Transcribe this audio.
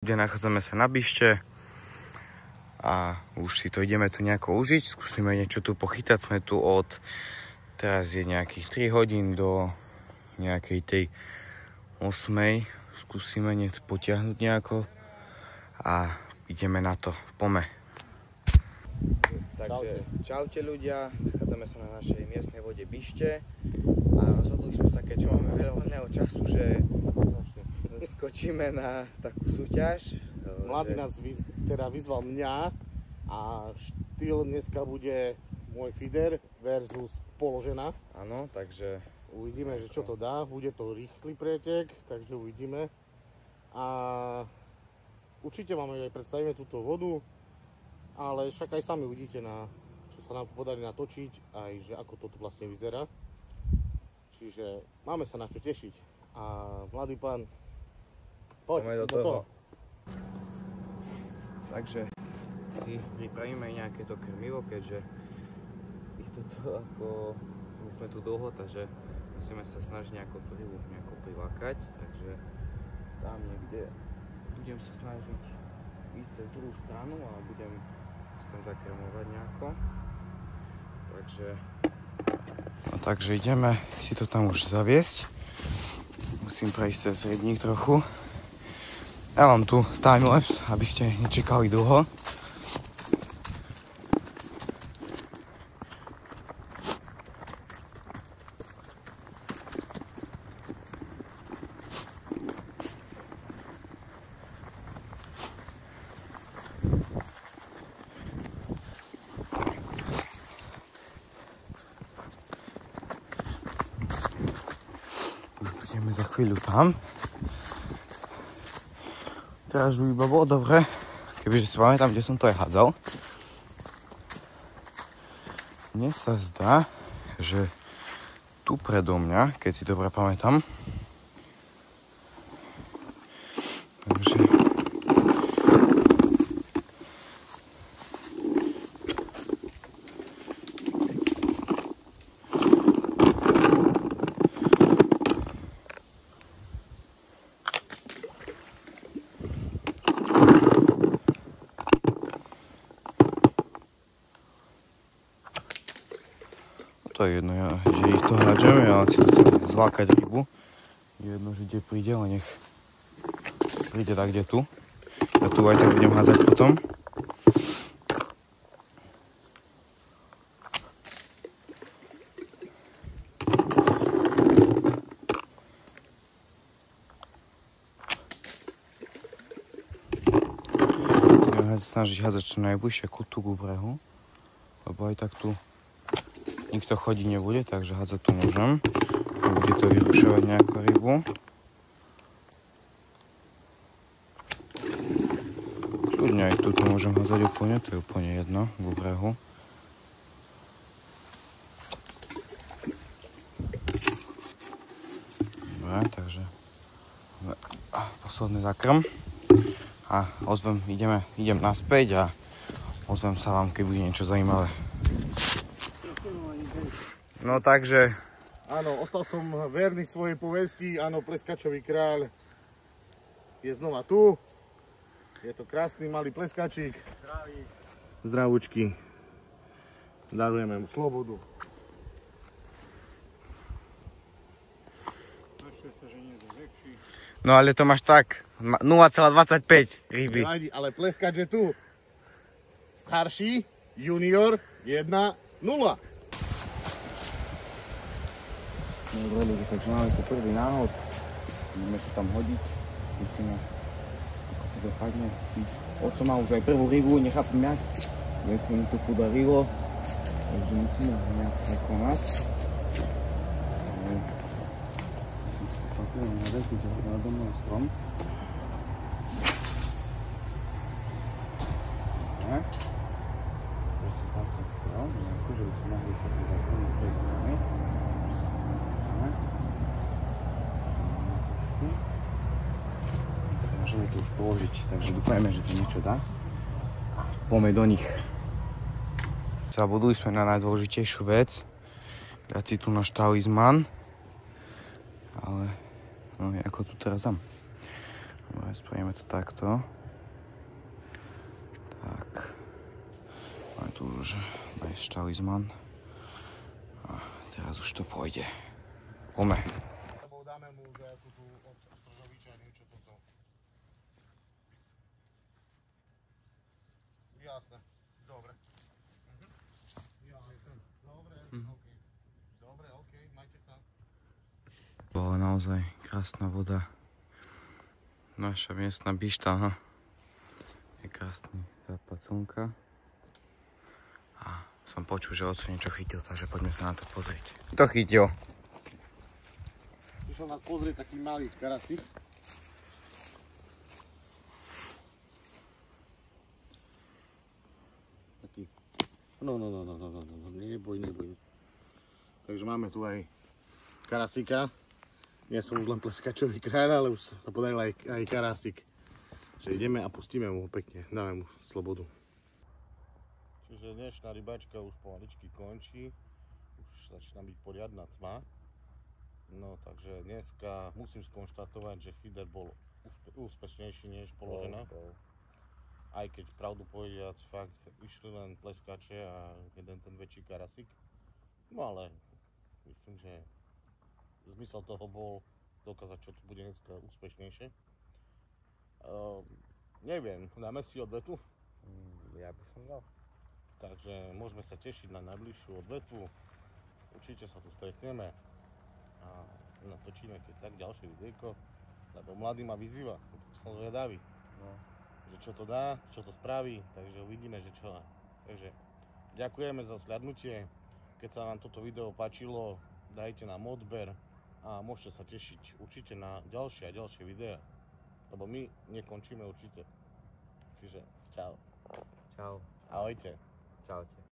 Kde nachádzame sa na Bište a už si to ideme tu nejako užiť. Skúsime niečo tu pochytať. Sme tu od, teraz je nejakých 3 hodín do nejakej tej 8. Skúsime niečo potiahnuť nejako a ideme na to. Pome. Takže čaute ľudia, nachádzame sa na našej miestnej vode Bište a rozhodli sme sa, keďže máme veľa voľného času, že skočíme na takú súťaž. Mladý nás vyzval mňa a štýl dneska bude môj feeder versus položena. Áno, takže uvidíme, že čo to dá. Bude to rýchly pretek, takže uvidíme. A určite vám aj predstavíme túto vodu, ale však aj sami uvidíte, čo sa nám podarí natočiť, aj že ako to tu vlastne vyzerá. Čiže máme sa na čo tešiť. A mladý pán, poďme do toho. Takže si pripravíme nejaké to krmivo, keďže je to ako my sme tu dlho, takže musíme sa snažiť nejako tú rybu prilákať. Takže tam niekde budem sa snažiť ísť cez druhú stranu a budem sa tam zakrmovať nejako. Takže ideme si to tam už zaviesť. Musím prejsť cez riedník trochu. Ja mám tu timelapse, aby ste nečakali dlho. Budeme za chvíľu tam. Teraz už iba bolo dobre, kebyže si pamätám, kde som to aj hádzal. Mne sa zdá, že tu predo mňa, keď si dobre pamätám, takže to je jedno, že ich to hádžeme, ale si chcem zlákať rybu. Je jedno, že kde príde, ale nech príde tak, kde tu. Ja tu aj tak budem házať potom. Budem snažiť házať čo najbližšie ku brehu, lebo aj tak tu nikto chodiť nebude, takže hádzať tu môžem. Bude to vyrušovať nejakú rybu. Kľudne aj tu môžem hádzať úplne, to je úplne jedno, k brehu. Dobre, takže posledný zakrm. A idem naspäť a ozvem sa vám, keď bude niečo zaujímavé. No takže... Áno, ostal som verný svojej povesti. Áno, pleskačový kráľ je znova tu. Je to krásny malý pleskačík. Zdravúčky. Darujeme mu slobodu. No ale to máš tak, 0,25 ryby. Ale pleskač je tu. Starší, junior, 1-0. Dobre ľudia, takže máme tu prvý náhod. Ideme to tam hodiť. Skúsime, ako to dopadne. Oco má už aj prvú rybu, nechápem jak. Jak sa mi to podarilo. Takže musíme nejak prekonať. Ale som si pakujem na deku, že ho nado mnou strom. Tak. Teraz si páčam strom. Akože už si mohli sa tu zakoniť z tej strany. Môžeme to už položiť, takže dúfajme, že to niečo dá. A poďme do nich. Zabudli sme na najdôležitejšiu vec. Dať si tu náš talizman. Ale no, ako tu teraz dám. Spravíme to takto. Tak. Máme tu už náš talizman. A teraz už to pôjde. Poďme. Lebo dáme mu nejakú tú od Stržoviča, niečo toto. Jasné. Dobre. Dobre, OK, majte sa. Bola naozaj krásna voda. Naša miestna bišta, je krásny západ slnka. A som počul, že oco niečo chytil, takže poďme sa na to pozrieť. Kto chytil? Prišiel nás pozrieť taký malý karasík. Taký. No, neboj. Takže máme tu aj karasíka. Nie som už len pleskačový kráľ, ale už sa podaril aj karásik. Že ideme a pustíme mu pekne, dáme mu slobodu. Čiže dnešná rybačka už pomaličky končí. Už začína byť poriadna tma. No takže dneska musím skonštatovať, že feeder bol úspešnejší než položená. Aj keď pravdu povediac, fakt išli len pleskače a jeden ten väčší karasik. No ale myslím, že zmysel toho bol dokázať, čo tu bude dneska úspešnejšie. Neviem, dáme si odvetu? Ja by som dal. Takže môžeme sa tešiť na najbližšiu odvetu. Určite sa tu stretneme a natočíme keď tak ďalšie videjko, lebo mladý ma vyzýva, som zvedavý, že čo to dá, čo to spraví, takže uvidíme, že čo. Takže ďakujeme za slednutie. Keď sa vám toto video páčilo, dajte nám odber a môžete sa tešiť určite na ďalšie a ďalšie videá, lebo my nekončíme určite. Čiže čau. Čau. Ahojte. Čaute.